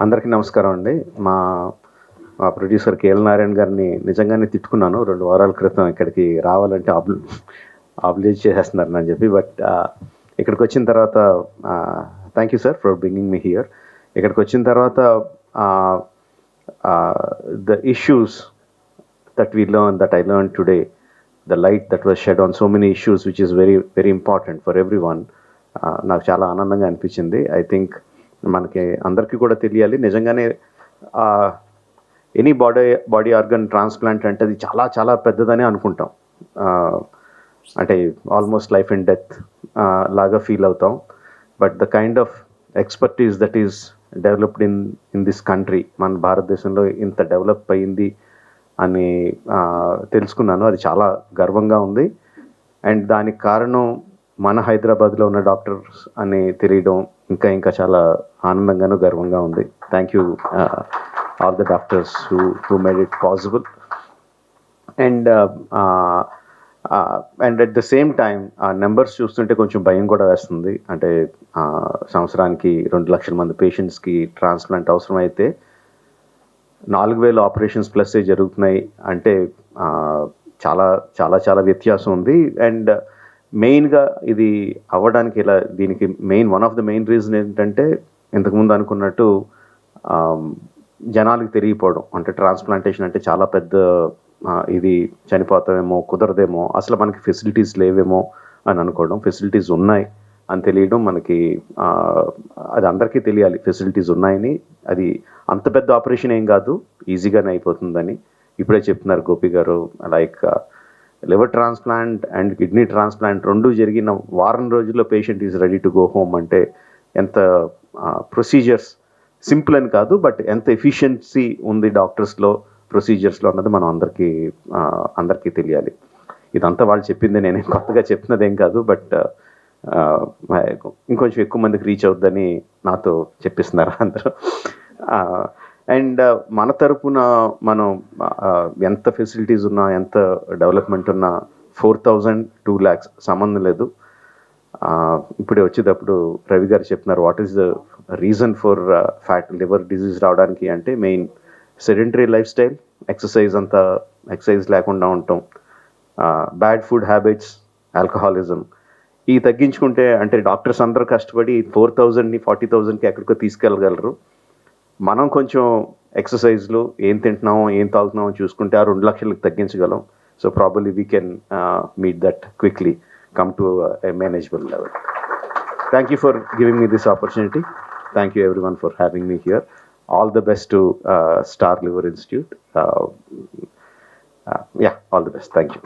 అందరికీ నమస్కారం అండి. మా మా ప్రొడ్యూసర్ కేఎల్ నారాయణ గారిని నిజంగానే తిట్టుకున్నాను 2 వారాల క్రితం ఇక్కడికి రావాలంటే ఆబ్లిజ్ చేసేస్తున్నారని చెప్పి. బట్ ఇక్కడికి వచ్చిన తర్వాత thank you sir for bringing me here. ఇక్కడికి వచ్చిన తర్వాత the issues that we learned, that I learned today, the light that was shed on so many issues which is very very important for everyone, నాకు చాలా ఆనందంగా అనిపించింది. I think మనకి అందరికీ కూడా తెలియాలి, నిజంగానే ఎనీ బాడీ ఆర్గన్ ట్రాన్స్ప్లాంట్ అంటే అది చాలా చాలా పెద్దదని అనుకుంటాం. అంటే ఆల్మోస్ట్ లైఫ్ అండ్ డెత్ లాగా ఫీల్ అవుతాం. But the kind of expertise that is developed in this country, మన భారతదేశంలో ఇంత డెవలప్ అయింది అని తెలుసుకున్నాను. అది చాలా గర్వంగా ఉంది. అండ్ దానికి కారణం మన హైదరాబాద్లో ఉన్న డాక్టర్స్ అని తెలియడం ఇంకా ఇంకా చాలా ఆనందంగాను గర్వంగా ఉంది. Thank you all the doctors who made it possible. And at the same time ఆ నెంబర్స్ చూస్తుంటే కొంచెం భయం కూడా వేస్తుంది. అంటే సంవత్సరానికి 2 లక్షల మంది పేషెంట్స్కి ట్రాన్స్ప్లాంట్ అవసరం అయితే 4,000 ఆపరేషన్స్ ప్లస్ జరుగుతున్నాయి అంటే చాలా చాలా చాలా వ్యత్యాసం ఉంది. అండ్ మెయిన్గా ఇది అవ్వడానికి దీనికి one of the main reason ఏంటంటే, ఇంతకుముందు అనుకున్నట్టు జనాలకు తెలియపోవడం. అంటే ట్రాన్స్ప్లాంటేషన్ అంటే చాలా పెద్ద ఇది, చనిపోతామేమో, కుదరదేమో, అసలు మనకి ఫెసిలిటీస్ లేవేమో అని అనుకోవడం. ఫెసిలిటీస్ ఉన్నాయి అని తెలియడం మనకి, అది అందరికీ తెలియాలి ఫెసిలిటీస్ ఉన్నాయని. అది అంత పెద్ద ఆపరేషన్ ఏం కాదు, ఈజీగానే అయిపోతుందని ఇప్పుడే చెప్తున్నారు గోపి గారు. Like liver transplant and kidney transplant 2 జరిగిన వారం రోజుల్లో patient is ready to go home. అంటే ఎంత ప్రొసీజర్స్ సింపుల్ అని కాదు, బట్ ఎంత ఎఫిషియన్సీ ఉంది డాక్టర్స్లో, ప్రొసీజర్స్లో అన్నది మనం అందరికీ తెలియాలి. ఇదంతా వాళ్ళు చెప్పింది, నేను కొత్తగా చెప్తున్నదేం కాదు. బట్ ఇంకొంచెం ఎక్కువ మందికి రీచ్ అవుద్దని నాతో చెప్పిస్తున్నారు అందరూ. అండ్ మన తరపున మనం ఎంత ఫెసిలిటీస్ ఉన్నా, ఎంత డెవలప్మెంట్ ఉన్నా 4,000 2 lakhs సంబంధం లేదు. ఇప్పుడే వచ్చేటప్పుడు రవి గారు చెప్తున్నారు what is the reason for fat liver disease రావడానికి అంటే main sedentary life style, exercise లేకుండా ఉండటం, బ్యాడ్ ఫుడ్ హ్యాబిట్స్, ఆల్కహాలిజం. ఇవి తగ్గించుకుంటే అంటే డాక్టర్స్ అందరూ కష్టపడి 4,000ని 40,000కి ఎక్కడికో తీసుకెళ్ళగలరు. మనం కొంచెం ఎక్సర్సైజ్లు, ఏం తింటున్నామో ఏం తాగుతున్నామో చూసుకుంటే ఆ 2 లక్షలకు తగ్గించగలం. So probably we can meet that quickly, come to a manageable level. Thank you for giving me this opportunity. Thank you everyone for having me here. All the best to Star Liver Institute. Yeah, all the best. Thank you.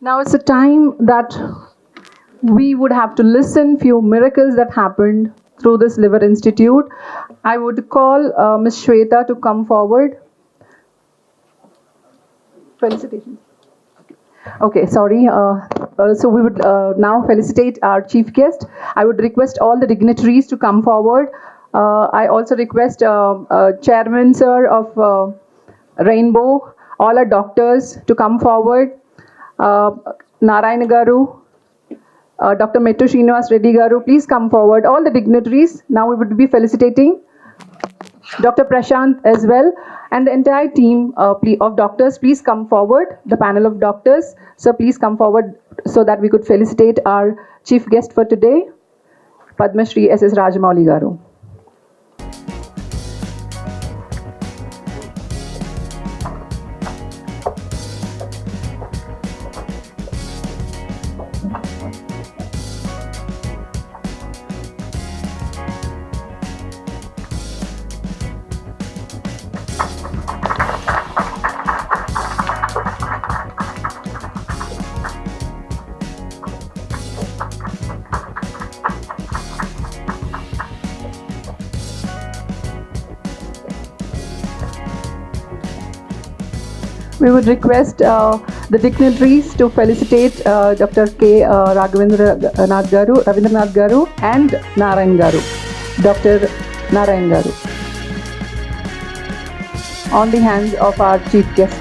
Now it's a time that we would have to listen few miracles that happened through this Liver Institute. I would call Ms. Shweta to come forward. Felicitations. Okay, sorry. So we would now felicitate our chief guest. I would request all the dignitaries to come forward. I also request Chairman Sir of Rainbow, all our doctors to come forward. Narayana Garu, Dr. Mettu Srinivas Reddy Garu, please come forward. All the dignitaries, now we would be felicitating Dr. Prashant as well, and the entire team of doctors, please come forward. The panel of doctors, so please come forward so that we could felicitate our chief guest for today, Padma Shri S.S. Rajamouli Garu. We would request the dignitaries to felicitate Dr. K. Ravindranath Garu and Narayan Garu, Dr. Narayan Garu, on the hands of our chief guest.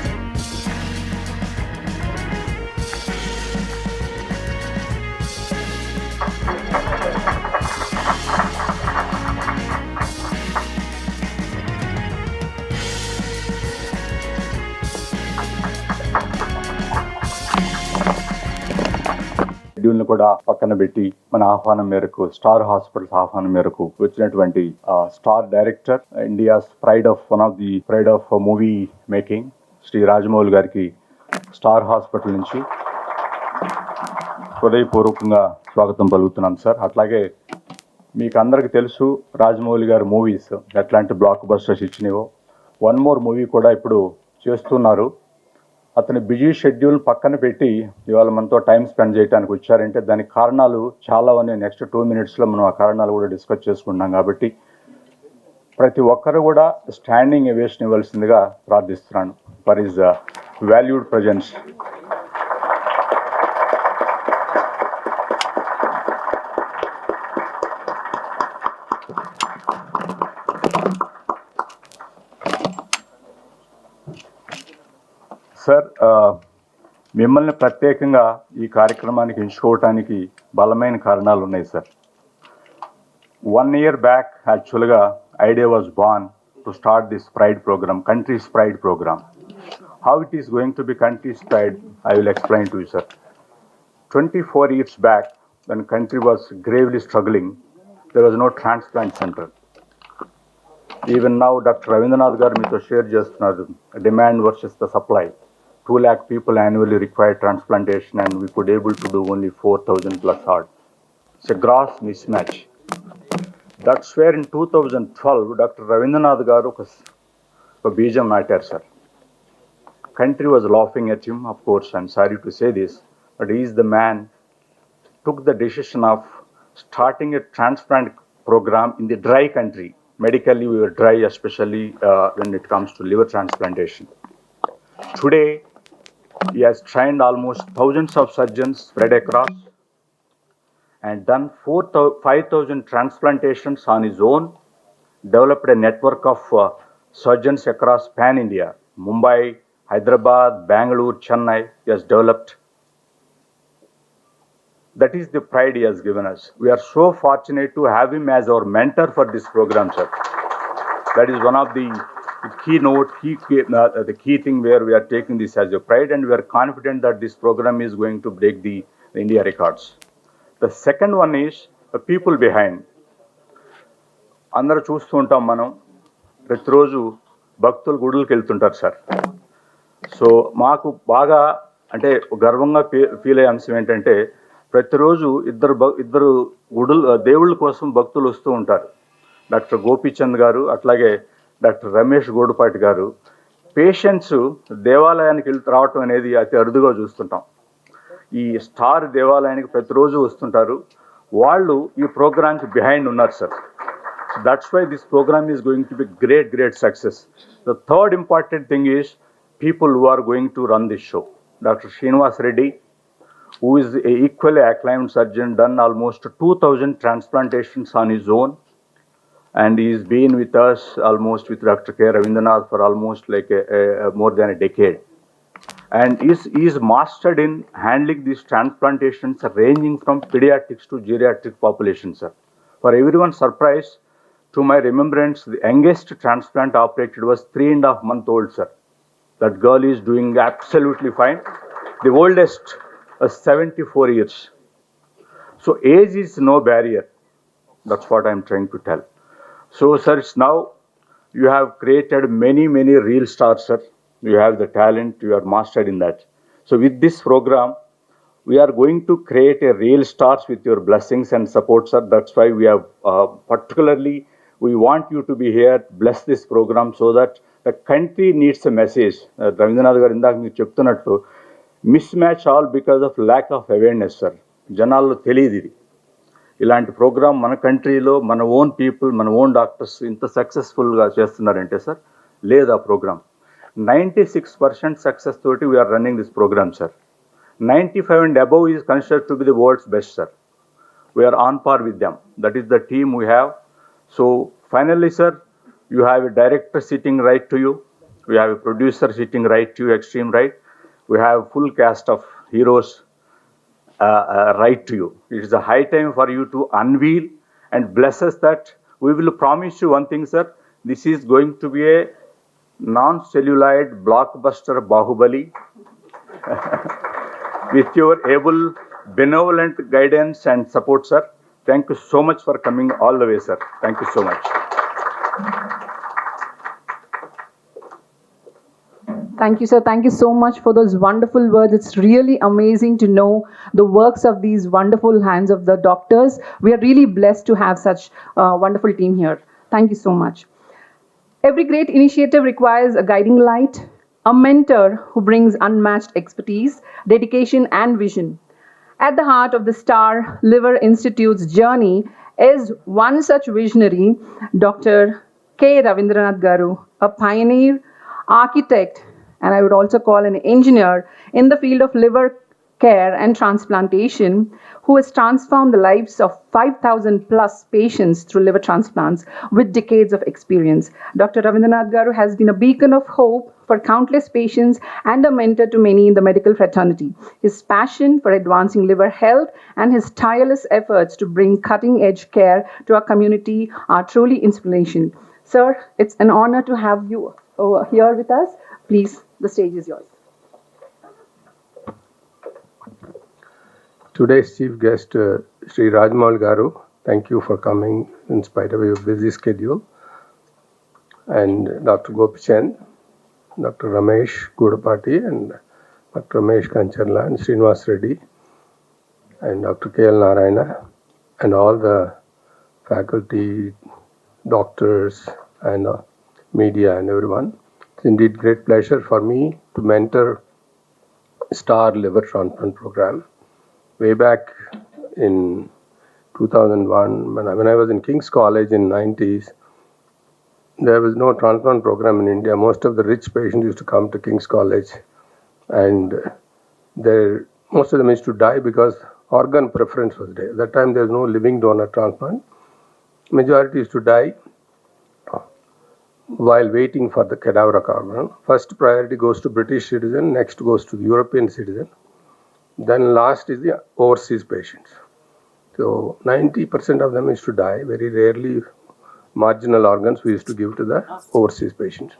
షెడ్యూల్ని కూడా పక్కన పెట్టి మన ఆహ్వానం మేరకు star hospitals ఆహ్వానం మేరకు వచ్చినటువంటి star director, India's one of the pride of movie making, Shri Rajamouli గారికి స్టార్ హాస్పిటల్ నుంచి హృదయపూర్వకంగా స్వాగతం పలుకుతున్నాం సార్. అట్లాగే మీకు అందరికీ తెలుసు రాజమౌళి గారి మూవీస్ ఎట్లాంటి బ్లాక్ బస్టర్స్ ఇచ్చినావో. వన్ మోర్ మూవీ కూడా ఇప్పుడు చేస్తున్నారు. అతని బిజీ షెడ్యూల్ పక్కన పెట్టి ఇవాళ మనతో టైం స్పెండ్ చేయడానికి వచ్చారంటే దానికి కారణాలు చాలా ఉన్నాయి. నెక్స్ట్ 2 minutesలో మనం ఆ కారణాలు కూడా డిస్కస్ చేసుకుంటున్నాం. కాబట్టి ప్రతి ఒక్కరు కూడా స్టాండింగ్ ఎవేషన్ ఇవ్వాల్సిందిగా ప్రార్థిస్తున్నాను for his valued presence. Sir, మిమ్మల్ని ప్రత్యేకంగా ఈ కార్యక్రమానికి ఎంచుకోవటానికి బలమైన కారణాలు ఉన్నాయి sir. 1 year back actually idea was born to start this pride program, country's pride program. How it is going to be country's pride, I will explain to you sir. 24 years back when country was gravely struggling, there was no transplant center. Even now Dr. Ravindranath garu meeto share చేస్తున్నారు, demand versus the supply. 2 lakh people annually require transplantation and we could able to do only 4,000 plus odd. It's a gross mismatch. That's where in 2012 Dr. Ravindranath garu ఒక బీజం నాటారు sir. Country was laughing at him, of course, I'm sorry to say this, but he is the man took the decision of starting a transplant program in the dry country. Medically we were dry, especially when it comes to liver transplantation. Today he has trained almost thousands of surgeons spread across and done 5,000 transplantations on his own, developed a network of surgeons across pan India, Mumbai, Hyderabad, Bangalore, Chennai. He has developed. That is the pride he has given us. We are so fortunate to have him as our mentor for this program, sir. That is one of the keynote, the key thing where we are taking this as a pride, and we are confident that this program is going to break the India records. The second one is the people behind. అందరూ చూస్తూ ఉంటాం మనం, ప్రతిరోజు భక్తులు గుడులకు వెళ్తుంటారు sir. So మాకు బాగా అంటే గర్వంగా ఫీల్ అయ్యే అంశం ఏంటంటే ప్రతిరోజు ఇద్దరు దేవుళ్ళ కోసం భక్తులు వస్తూ ఉంటారు. డాక్టర్ గోపీచంద్ గారు, అట్లాగే డాక్టర్ రమేష్ గోడుపాటి గారు. పేషెంట్స్ దేవాలయానికి రావటం అనేది అతి అరుదుగా చూస్తుంటాం. ఈ స్టార్ దేవాలయానికి ప్రతిరోజు వస్తుంటారు. వాళ్ళు ఈ ప్రోగ్రామ్కి బిహైండ్ ఉన్నారు సార్. That's why this program is going to be great success. The third important thing is people who are going to run this show. Dr. Srinivas Reddy, who is an equally acclaimed surgeon, done almost 2,000 transplantations on his own, and he's been with us almost with Dr. K. Ravindranath for almost like more than a decade, and is mastered in handling these transplantations ranging from pediatrics to geriatric populations, sir. For everyone's surprise, to my remembrance, the youngest transplant operated was 3.5 months old, sir. That girl is doing absolutely fine. The oldest 74 years. So age is no barrier. That's what I'm trying to tell. So sir, now you have created many real stars, sir. You have the talent, you are mastered in that. So with this program, we are going to create a real stars with your blessings and support, sir. That's why we have particularly, we want you to be here, bless this program so that the country needs a message. Ravindranath garu indaaka meeku cheptunnattu, mismatch all because of lack of awareness, sir. జనాల్లో తెలియదు ఇది. ఇలాంటి programme మన కంట్రీలో మన own people, మన own doctors ఇంత సక్సెస్ఫుల్గా చేస్తున్నారంటే సార్, లేదు ఆ ప్రోగ్రామ్. 96% సక్సెస్ తోటి we are running this program, sir. 95 and above is considered to be the world's best, sir. We are on par with them. That is the team we have. So finally, sir, you have a director sitting right to you. We have a producer sitting right to you, extreme right. We have full cast of heroes right to you. It is a high time for you to unveil and bless us that we will promise you one thing, sir. This is going to be a non-celluloid blockbuster Bahubali with your able benevolent guidance and support, sir. Thank you so much for coming all the way, sir. Thank you so much. Thank you, sir. Thank you so much for those wonderful words. It's really amazing to know the works of these wonderful hands of the doctors. We are really blessed to have such a wonderful team here. Thank you so much. Every great initiative requires a guiding light, a mentor who brings unmatched expertise, dedication, and vision. At the heart of the Star Liver Institute's journey is one such visionary, Dr. K. Ravindranath Garu, a pioneer, architect, and I would also call an engineer in the field of liver care and transplantation, who has transformed the lives of 5,000 plus patients through liver transplants with decades of experience. Dr. Ravindranath Garu has been a beacon of hope for countless patients and a mentor to many in the medical fraternity. His passion for advancing liver health and his tireless efforts to bring cutting-edge care to our community are truly inspiration. Sir, it's an honor to have you over here with us. Please, the stage is yours. Today's chief guest, Sri Rajamouli Garu, thank you for coming in spite of your busy schedule. And Dr. Gopichand, Dr. Ramesh Gudapati, and Dr. Ramesh Kancharla, and Srinivas Reddy, and Dr. K.L. Narayana, and all the faculty, doctors, and media, and everyone. It's indeed great pleasure for me to mentor Star Liver Transplant Program. Way back in 2001, when I was in King's College in 90s, there was no transplant program in India. Most of the rich patients used to come to King's College, and most of them used to die because organ preference was there. At that time, there was no living donor transplant. Majority used to die while waiting for the cadaveric organ. First priority goes to British citizen, next goes to the European citizen. Then last is the overseas patients. So 90% of them used to die. Very rarely marginal organs we used to give to the overseas patients.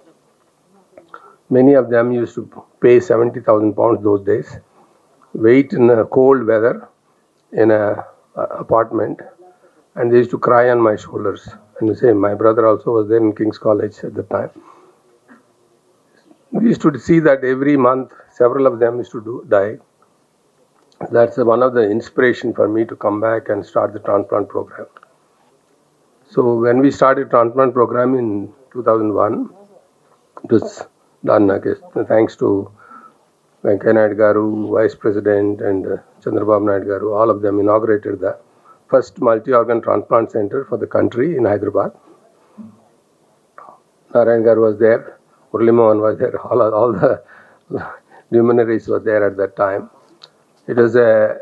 Many of them used to pay 70,000 pounds those days, wait in a cold weather in a apartment, and they used to cry on my shoulders. And you say, my brother also was there in King's College at the time. We used to see that every month, several of them used to die. That's one of the inspiration for me to come back and start the transplant program. So when we started transplant program in 2001, it was done, I guess, thanks to Venkaiah Naidu Garu, Vice President, and Chandrababu Naidu Garu. All of them inaugurated the first multi-organ transplant center for the country in Hyderabad. Narayan Garu was there, Murali Mohan was there, all the luminaries were there at that time. It was a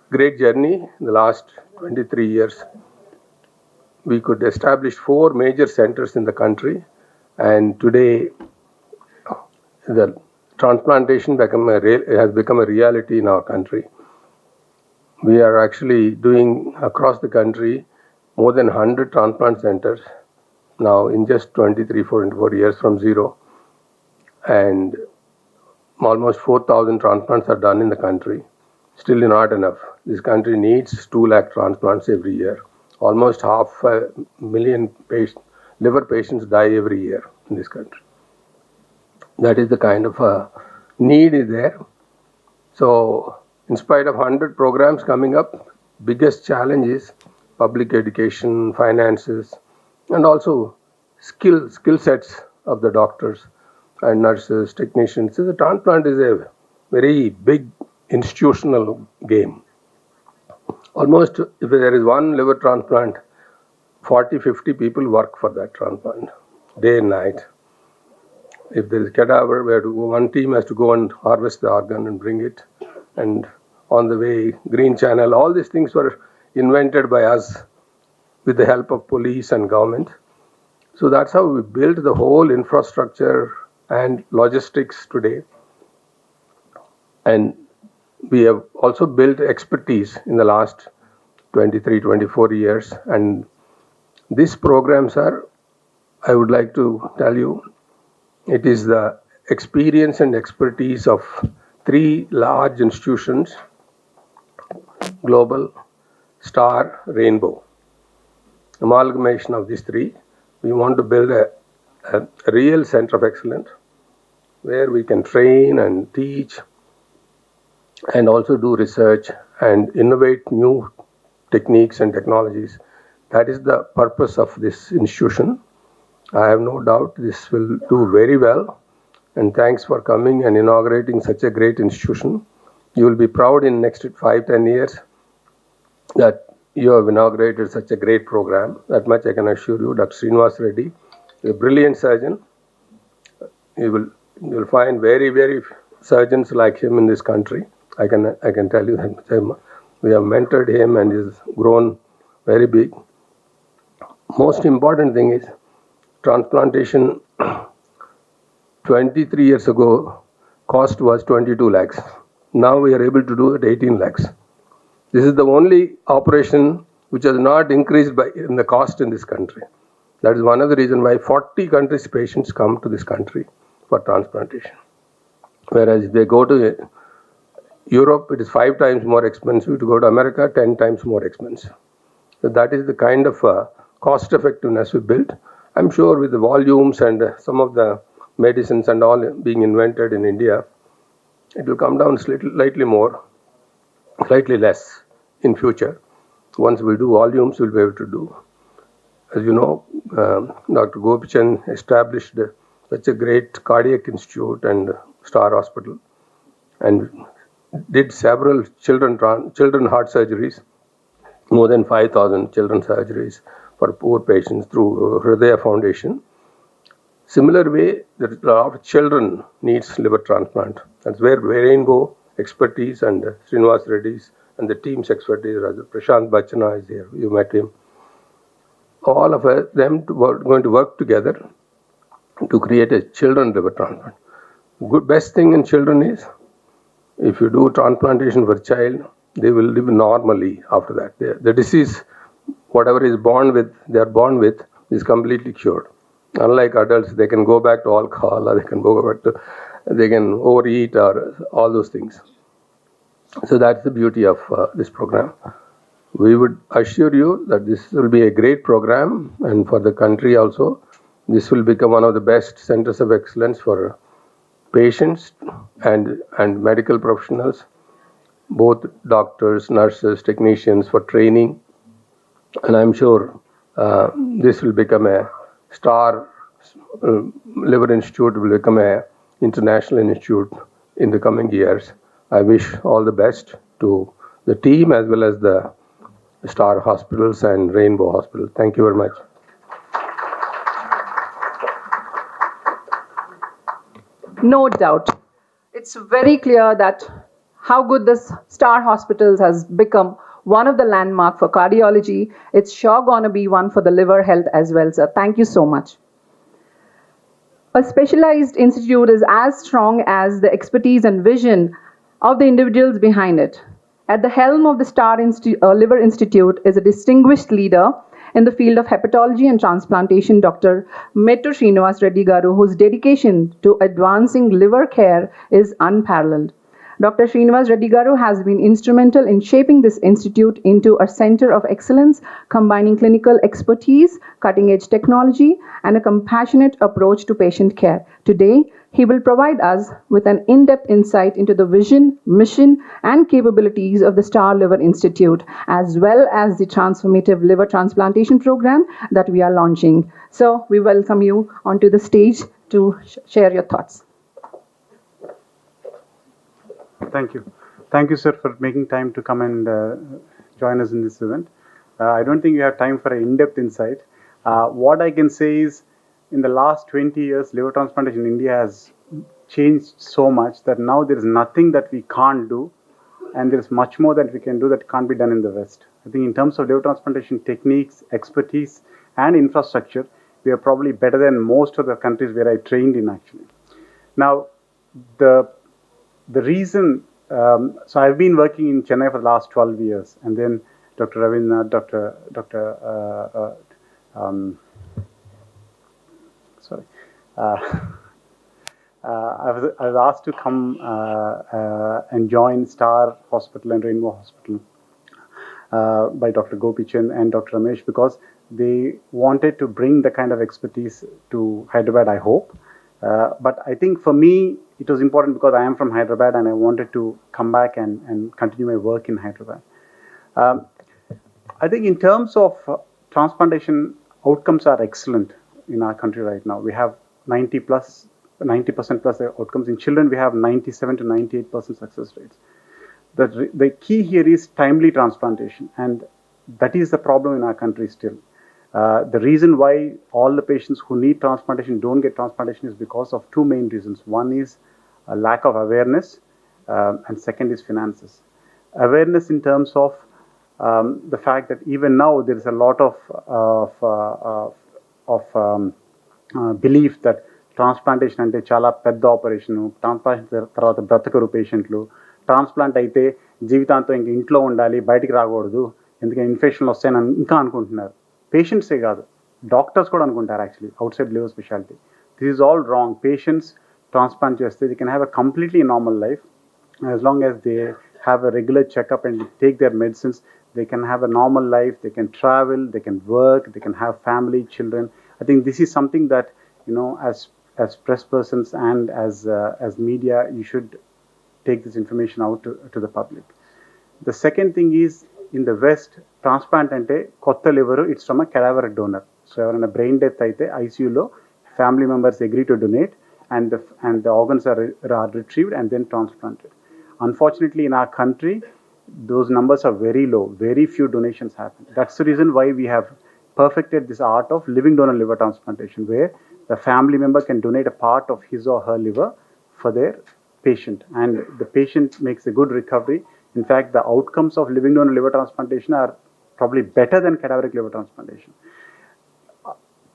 great journey in the last 23 years. We could establish 4 major centers in the country, and today the transplantation has become a reality in our country. We are actually doing across the country more than 100 transplant centers now in just 24 years from zero, and almost 4,000 transplants are done in the country. Still not enough. This country needs 2 lakh transplants every year. Almost 500,000 liver patients die every year in this country. That is the kind of need is there. So, in spite of 100 programs coming up, biggest challenge is public education, finances, and also skill sets of the doctors and nurses, technicians. So the transplant is a very big institutional game. Almost, if there is one liver transplant, 40-50 people work for that transplant, day and night. If there is a cadaver, one team has to go and harvest the organ and bring it. And on the way, green channel, all these things were invented by us with the help of police and government. So that's how we built the whole infrastructure and logistics today. And we have also built expertise in the last 23-24 years. And these programs are, I would like to tell you, it is the experience and expertise of 3 large institutions global, star, rainbow. Amalgamation of these three, we want to build a real center of excellence where we can train and teach and also do research and innovate new techniques and technologies. That is the purpose of this institution. I have no doubt this will do very well. And thanks for coming and inaugurating such a great institution. You will be proud in next 5-10 years that you have inaugurated such a great program. That much I can assure you. Dr. Srinivas Reddy, a brilliant surgeon. You will find very surgeons like him in this country. I can tell you that we have mentored him and he's grown very big. Most important thing is transplantation. 23 years ago, cost was 22 lakhs. Now we are able to do it 18 lakhs. This is the only operation which has not increased in the cost in this country. That is one of the reasons why 40 countries' patients come to this country for transplantation. Whereas if they go to Europe, it is 5 times more expensive. To go to America, 10 times more expensive. So that is the kind of cost effectiveness we built. I'm sure with the volumes and some of the medicines and all being invented in India, it will come down slightly less in future. Once we do volumes, we'll be able to do. As you know, Dr. Gopichan established such a great cardiac institute and star hospital and did several children heart surgeries, more than 5,000 children surgeries for poor patients through Hridaya Foundation. Similar way, there is a lot of children needs liver transplant. That's where Rainbow expertise and Srinivas Reddy's and the team's expertise, Prashant Bachana is here, you met him. All of them going to work together to create a children liver transplant. Best thing in children is, if you do transplantation for a child, they will live normally after that. The disease, whatever they are born with, is completely cured. Unlike adults, they can go back to alcohol, or they can overeat, or all those things. So that's the beauty of this program. We would assure you that this will be a great program, and for the country also, this will become one of the best centers of excellence for patients and medical professionals, both doctors, nurses, technicians, for training. And I'm sure this will become a star liver institute, will become a international institute in the coming years. I wish all the best to the team as well as the Star Hospitals and Rainbow Hospital. Thank you very much. No doubt. It's very clear that how good this Star Hospitals has become one of the landmark for cardiology. It's sure gonna be one for the liver health as well, sir. Thank you so much. A specialized institute is as strong as the expertise and vision of the individuals behind it. At the helm of the Star Liver Institute is a distinguished leader in the field of hepatology and transplantation, Dr. Mettu Srinivas Reddy Garu, whose dedication to advancing liver care is unparalleled. Dr. Srinivas Reddy Garu has been instrumental in shaping this institute into a center of excellence, combining clinical expertise, cutting-edge technology, and a compassionate approach to patient care. Today, he will provide us with an in-depth insight into the vision, mission, and capabilities of the Star Liver Institute, as well as the transformative liver transplantation program that we are launching. So, we welcome you onto the stage to share your thoughts. Thank you. Thank you, sir, for making time to come and join us in this event. I don't think you have time for an in-depth insight. What I can say is, in the last 20 years, liver transplantation in India has changed so much that now there is nothing that we can't do, and there is much more that we can do that can't be done in the West. I think in terms of liver transplantation techniques, expertise, and infrastructure, we are probably better than most of the countries where I trained in, actually. Now, the reason, so I've been working in Chennai for the last 12 years, and then Dr. Ravindra, I was asked to come and join Star Hospital and Rainbow Hospital by Dr. Gopichand and Dr. Ramesh, because they wanted to bring the kind of expertise to Hyderabad, I hope. But I think for me, it was important because I am from Hyderabad and I wanted to come back and continue my work in Hyderabad. I think in terms of transplantation, outcomes are excellent in our country right now. We have 90% plus outcomes. In children, we have 97 to 98% success rates. The key here is timely transplantation, and that is the problem in our country still. The reason why all the patients who need transplantation don't get transplantation is because of two main reasons. One is a lack of awareness, and second is finances. Awareness in terms of the fact that even now there is a lot of belief that transplantation అంటే చాలా పెద్ద operation, transplantation తర్వాత బ్రతకరు పేషెంట్లు, transplant అయితే జీవితాంతం ఇంక ఇంట్లో ఉండాలి, బయటికి రాకూడదు, ఎందుకంటే ఇన్ఫెక్షన్లు వస్తాయని ఇంకా అనుకుంటున్నారు. పేషెంట్సే కాదు, డాక్టర్స్ కూడా అనుకుంటారు actually outside liver speciality. This is all wrong. Patients transplant చేస్తే they can have a completely normal life as long as they have a regular checkup and take their medicines. They can have a normal life, they can travel, they can work, they can have family, children. I think this is something that, you know, as press persons and as media, you should take this information out to the public. The second thing is, in the West, transplant ante kotta liver, it's from a cadaver donor. So evarana brain death aithe ICU lo family members agree to donate, and the organs are retrieved and then transplanted. Unfortunately, in our country, those numbers are very low. Very few donations happen. That's the reason why we have perfected this art of living donor liver transplantation, where the family member can donate a part of his or her liver for their patient, and the patient makes a good recovery. In fact, the outcomes of living donor liver transplantation are probably better than cadaveric liver transplantation.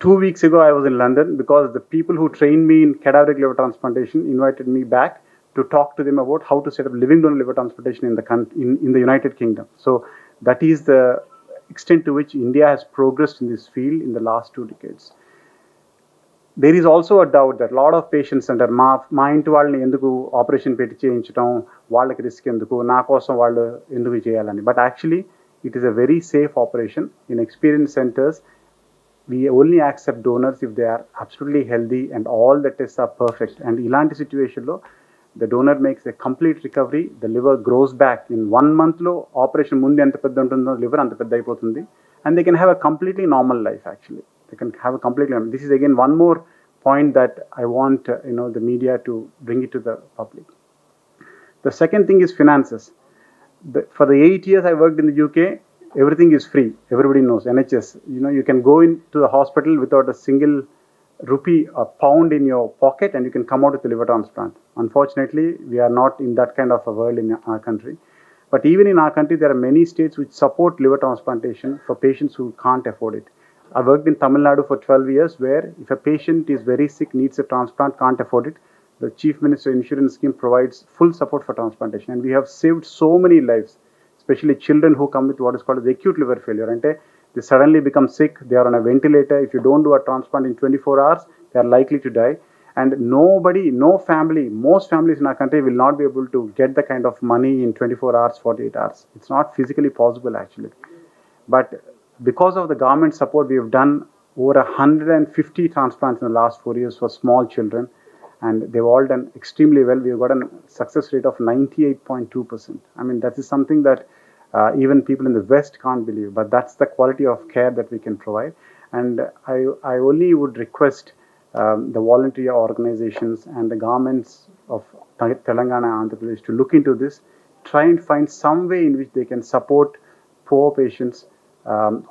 2 weeks ago, I was in London because the people who trained me in cadaveric liver transplantation invited me back to talk to them about how to set up living donor liver transplantation in the United Kingdom. So that is the extent to which India has progressed in this field in the last 2 decades. There is also a doubt that a lot of patients under మా ఇంటి వాళ్ళని ఎందుకు operation పెట్టి చేయించడం, వాళ్ళకి risk ఎందుకు, నా కోసం వాళ్ళు ఎందుకు చేయాలని. But actually it is a very safe operation. In experience centres, we only accept donors if they are absolutely healthy and all the tests are perfect. And ilanti situation lo, the donor makes a complete recovery, the liver grows back in 1 month lo, operation mundu enta pedda untundo liver anta pedda ayipotundi, and they can have a completely normal life. Actually, they can have a completely, this is again one more point that I want the media to bring it to the public. The second thing is finances. For the 8 years I worked in the UK, everything is free. Everybody knows NHS. You can go into the hospital without a single rupee or pound in your pocket, and you can come out with a liver transplant. Unfortunately, we are not in that kind of a world in our country. But even in our country, there are many states which support liver transplantation for patients who can't afford it. I worked in Tamil Nadu for 12 years, where if a patient is very sick, needs a transplant, can't afford it, the Chief Minister Insurance Scheme provides full support for transplantation. And we have saved so many lives, especially children who come with what is called the acute liver failure. And they suddenly become sick, they are on a ventilator. If you don't do a transplant in 24 hours, they are likely to die. And nobody, no family, most families in our country will not be able to get the kind of money in 24 hours, 48 hours. It's not physically possible actually. But because of the government support, we have done over 150 transplants in the last 4 years for small children, and they've all done extremely well. We've got a success rate of 98.2%. I mean, that is something that even people in the West can't believe, but that's the quality of care that we can provide. And I only would request the voluntary organizations and the governments of Telangana and Andhra Pradesh to look into this, try and find some way in which they can support poor patients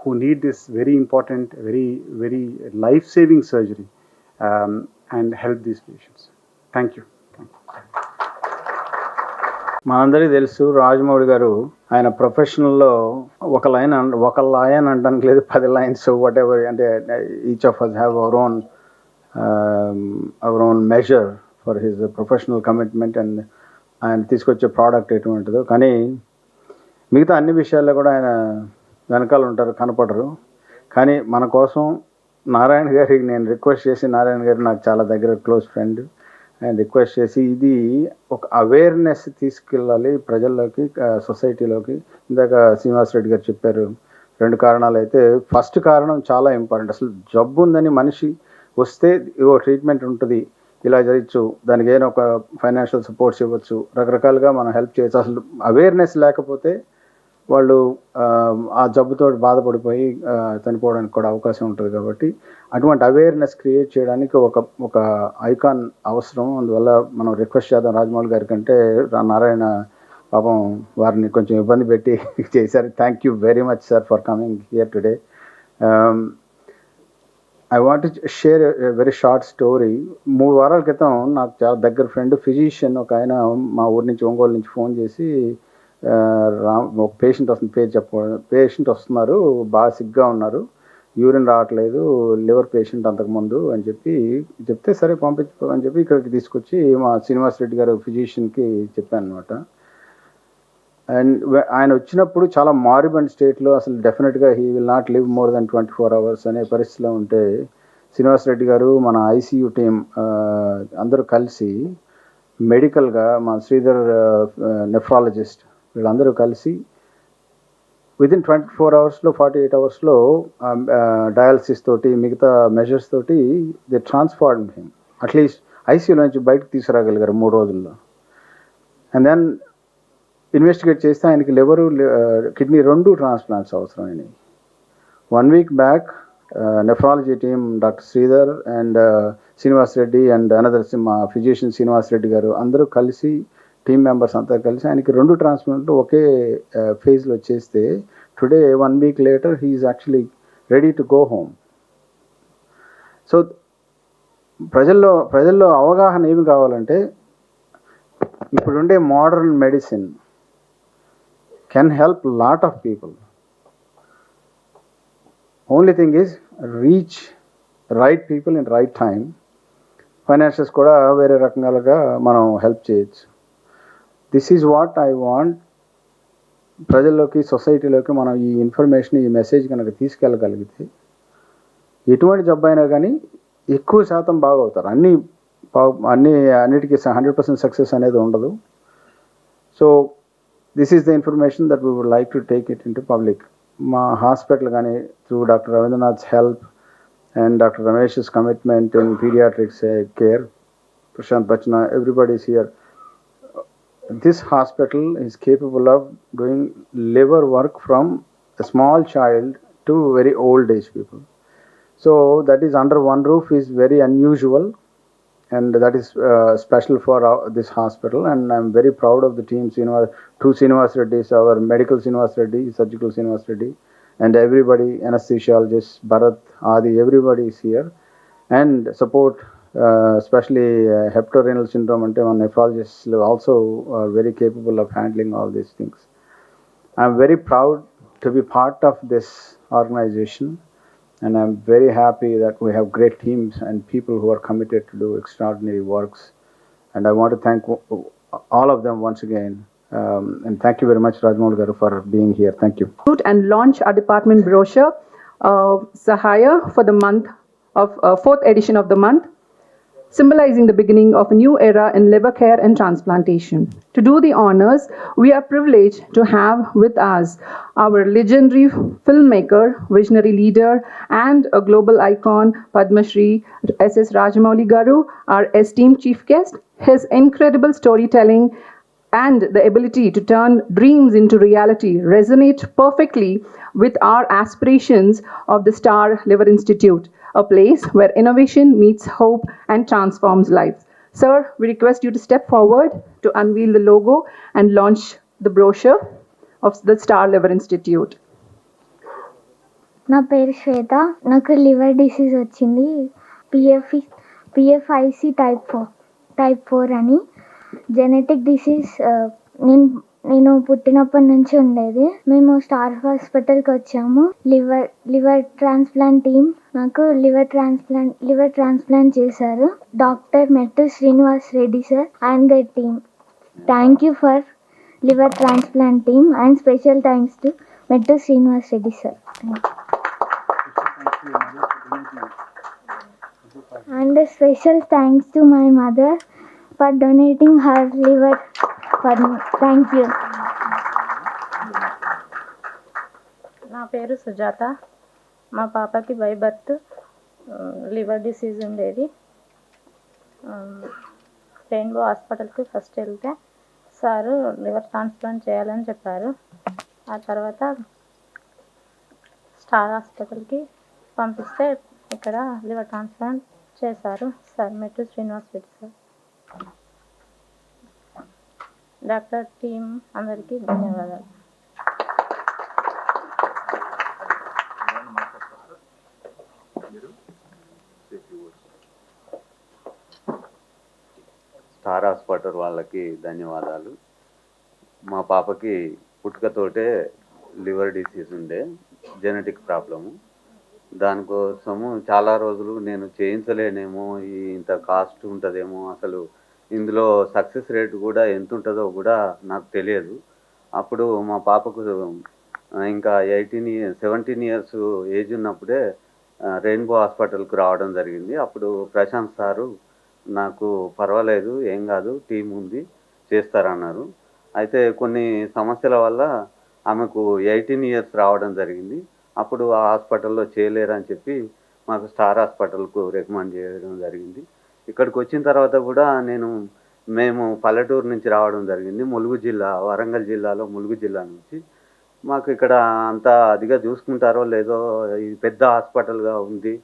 who need this very important, very, very life-saving surgery, and help these patients. Thank you. మనందరికీ తెలుసు రాజమౌళి గారు ఆయన ప్రొఫెషనల్లో ఒక line అనడానికి లేదు, 10 lines whatever, అంటే each of us have our own measure for his professional commitment and ఆయన తీసుకొచ్చే ప్రోడక్ట్ ఎటువంటిదో. కానీ మిగతా అన్ని విషయాల్లో కూడా ఆయన వెనకాల ఉంటారు, కనపడరు. కానీ మన కోసం నారాయణ గారికి నేను రిక్వెస్ట్ చేసి, నారాయణ గారు నాకు చాలా దగ్గర క్లోజ్ ఫ్రెండ్, అండ్ రిక్వెస్ట్ చేసి ఇది ఒక అవేర్నెస్ తీసుకెళ్ళాలి ప్రజల్లోకి, సొసైటీలోకి. ఇందాక శ్రీనివాస్ రెడ్డి గారు చెప్పారు 2 కారణాలు అయితే, ఫస్ట్ కారణం చాలా ఇంపార్టెంట్. అసలు జబ్బు ఉందని మనిషి వస్తే ఇవో ట్రీట్మెంట్ ఉంటుంది, ఇలా చేయొచ్చు, దానికి ఏదైనా ఒక ఫైనాన్షియల్ సపోర్ట్స్ ఇవ్వచ్చు, రకరకాలుగా మనం హెల్ప్ చేయొచ్చు. అసలు అవేర్నెస్ లేకపోతే వాళ్ళు ఆ జబ్బుతో బాధపడిపోయి చనిపోవడానికి కూడా అవకాశం ఉంటుంది. కాబట్టి అటువంటి అవేర్నెస్ క్రియేట్ చేయడానికి ఒక ఐకాన్ అవసరం. అందువల్ల మనం రిక్వెస్ట్ చేద్దాం రాజమౌళి గారి కంటే, నారాయణ పాపం వారిని కొంచెం ఇబ్బంది పెట్టి చేశారు. Thank you very much sir for coming here today. I want share a very short story. 3 వారాల క్రితం నాకు చాలా దగ్గర ఫ్రెండ్ ఫిజిషియన్ ఒక ఆయన మా ఊరి నుంచి, ఒంగోలు నుంచి ఫోన్ చేసి, ఒక పేషెంట్ వస్తుంది, పేరు చెప్పకూడదు, పేషెంట్ వస్తున్నారు, బాగా సిగ్గా ఉన్నారు, యూరిన్ రావట్లేదు, లివర్ పేషెంట్ అంతకుముందు అని చెప్తే సరే పంపించు అని చెప్పి ఇక్కడికి తీసుకొచ్చి మా శ్రీనివాస్ రెడ్డి గారు ఫిజిషియన్కి చెప్పాను అనమాట. అండ్ ఆయన వచ్చినప్పుడు చాలా మారిబండ్ స్టేట్లో, అసలు డెఫినెట్గా he will not live more than 24 hours అనే పరిస్థితిలో ఉంటే, శ్రీనివాస్ రెడ్డి గారు, మన ఐసీయూ టీం అందరూ కలిసి మెడికల్గా, మా శ్రీధర్ నెఫ్రాలజిస్ట్, వీళ్ళందరూ కలిసి విదిన్ 24 hours, 48 hours డయాలసిస్ తోటి, మిగతా మెజర్స్ తోటి they transform him. At least ICU నుంచి బయటకు తీసుకురాగలిగారు 3 రోజుల్లో. అండ్ దెన్ ఇన్వెస్టిగేట్ చేస్తే ఆయనకి లివరు, కిడ్నీ 2 ట్రాన్స్ప్లాంట్స్ అవసరమైనవి. 1 week back nephrology team, doctor Sridhar and Srinivas Reddy and another మా ఫిజిషియన్ శ్రీనివాస్ రెడ్డి గారు అందరూ కలిసి, టీమ్ మెంబర్స్ అంతా కలిసి ఆయనకి 2 ట్రాన్స్ప్లాంట్లు ఒకే ఫేజ్లో చేస్తే, today 1 week later he is actually ready to go home. So ప్రజల్లో అవగాహన ఏమి కావాలంటే, ఇప్పుడుండే modern medicine can help lot of people. Only thing is reach right people in right time. Financials కూడా వేరే రకంగా మనం హెల్ప్ చేయొచ్చు. This is what I want. ప్రజల్లోకి, సొసైటీలోకి మనం ఈ ఇన్ఫర్మేషన్, ఈ మెసేజ్ కనుక తీసుకెళ్ళగలిగితే, ఎటువంటి జబ్బు అయినా కానీ ఎక్కువ శాతం బాగవుతారు. అన్నిటికీ 100% సక్సెస్ అనేది ఉండదు. So this is the information that we would like to take it in to public. మా హాస్పిటల్ కానీ through doctor Ravindranath's help and doctor రమేష్'s commitment in pediatrics care, Prashant Bachna, everybody is here. This hospital is capable of doing liver work from a small child to very old age people. So that is under one roof is very unusual, and that is special for this hospital. And I'm very proud of the team, two Srinivas Reddys, our medical Srinivas Reddy, surgical Srinivas Reddy, and everybody, anesthesiologists, Bharat, Adi, everybody is here. And support, especially hepatorenal syndrome, and nephrologists also are very capable of handling all these things. I'm very proud to be part of this organization, and I'm very happy that we have great teams and people who are committed to do extraordinary works. And I want to thank all of them once again. And thank you very much, Rajamouli garu, for being here. Thank you. And launch our department brochure, Sahaya, for the month of 4th edition of the month, symbolizing the beginning of a new era in liver care and transplantation. To do the honors, we are privileged to have with us our legendary filmmaker, visionary leader, and a global icon, Padma Shri S.S. Rajamouli garu, our esteemed chief guest. His incredible storytelling and the ability to turn dreams into reality resonate perfectly with our aspirations of the Star Liver Institute, a place where innovation meets hope and transforms lives. Sir, we request you to step forward to unveil the logo and launch the brochure of the Star Liver Institute. నా పేరు శ్వేత. నాకు liver disease వచ్చింది, పిఎఫ్ఐసి type 4 అని. Genetic disease నేను పుట్టినప్పటి నుంచి ఉండేది. మేము స్టార్ హాస్పిటల్కి వచ్చాము. లివర్ ట్రాన్స్ప్లాంట్ టీమ్ నాకు లివర్ ట్రాన్స్ప్లాంట్ చేశారు. Doctor Mettu Srinivas Reddy sir and the team. Thank you for liver transplant team and special thanks to Mettu Srinivas Reddy sir. And a special thanks to my mother for donating her liver for me. Thank you. నా పేరు సుజాత. మా పాపకి by birth liver disease ఉండేది. Rainbow హాస్పిటల్కి first వెళ్తే sir liver transplant చేయాలని చెప్పారు. ఆ తర్వాత స్టార్ హాస్పిటల్కి పంపిస్తే ఇక్కడ లివర్ ట్రాన్స్ప్లాంట్ చేశారు సార్. మెట్టు Srinivas Reddy sir. Doctor team అందరికీ ధన్యవాదాలు. స్టార్ హాస్పిటల్ వాళ్ళకి ధన్యవాదాలు. మా పాపకి పుట్టుకతోటే లివర్ డిసీజ్ ఉండే, జెనెటిక్ ప్రాబ్లము. దానికోసము చాలా రోజులు నేను చేయించలేనేమో, ఇంత కాస్ట్ ఉంటుందేమో, అసలు ఇందులో సక్సెస్ రేట్ కూడా ఎంత ఉంటుందో కూడా నాకు తెలియదు. అప్పుడు మా పాపకు ఇంకా 17 ఇయర్స్ ఏజ్ ఉన్నప్పుడే రెయిన్బో హాస్పిటల్కి రావడం జరిగింది. అప్పుడు ప్రశాంత్ సారు నాకు పర్వాలేదు, ఏం కాదు, టీం ఉంది, చేస్తారన్నారు. అయితే కొన్ని సమస్యల వల్ల ఆమెకు 18 ఇయర్స్ రావడం జరిగింది. అప్పుడు ఆ హాస్పిటల్లో చేయలేరని చెప్పి మాకు స్టార్ హాస్పిటల్కు రికమెండ్ చేయడం జరిగింది. ఇక్కడికి వచ్చిన తర్వాత కూడా మేము పల్లెటూరు నుంచి రావడం జరిగింది. ములుగు జిల్లా, వరంగల్ జిల్లాలో ములుగు జిల్లా నుంచి. మాకు ఇక్కడ అంతా అదిగా చూసుకుంటారో లేదో, ఇది పెద్ద హాస్పిటల్గా ఉంది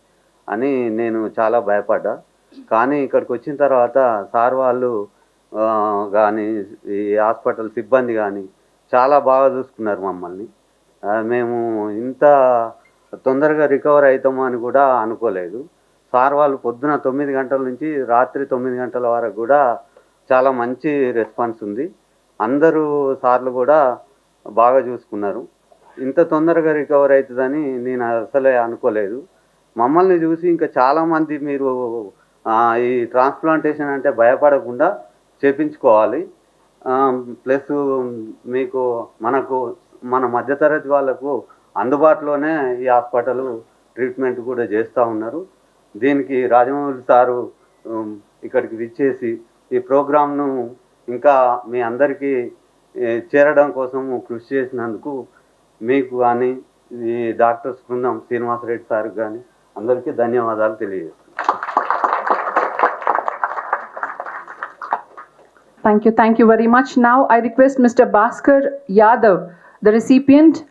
అని నేను చాలా భయపడ్డా. కానీ ఇక్కడికి వచ్చిన తర్వాత సార్ వాళ్ళు కానీ ఈ హాస్పిటల్ సిబ్బంది కానీ చాలా బాగా చూసుకున్నారు మమ్మల్ని. మేము ఇంత తొందరగా రికవర్ అవుతామో అని కూడా అనుకోలేదు. సార్ వాళ్ళు పొద్దున 9 గంటల నుంచి రాత్రి 9 గంటల వరకు కూడా చాలా మంచి రెస్పాన్స్ ఉంది. అందరూ సార్లు కూడా బాగా చూసుకున్నారు. ఇంత తొందరగా రికవర్ అవుతుందని నేను అసలే అనుకోలేదు. మమ్మల్ని చూసి ఇంకా చాలామంది మీరు ఈ ట్రాన్స్ప్లాంటేషన్ అంటే భయపడకుండా చేపించుకోవాలి. ప్లస్ మన మధ్యతరగతి వాళ్ళకు అందుబాటులోనే ఈ హాస్పిటల్ ట్రీట్మెంట్ కూడా చేస్తూ ఉన్నారు. దీనికి రాజమౌళి సారు ఇక్కడికి విచ్చేసి ఈ ప్రోగ్రామ్ను ఇంకా మీ అందరికీ చేరడం కోసం కృషి చేసినందుకు మీకు కానీ ఈ డాక్టర్స్ బృందం శ్రీనివాసరెడ్డి సార్కి కానీ అందరికీ ధన్యవాదాలు తెలియజేస్తున్నాను. Thank you very much. Now I request Mr. Bhaskar Yadav, the recipient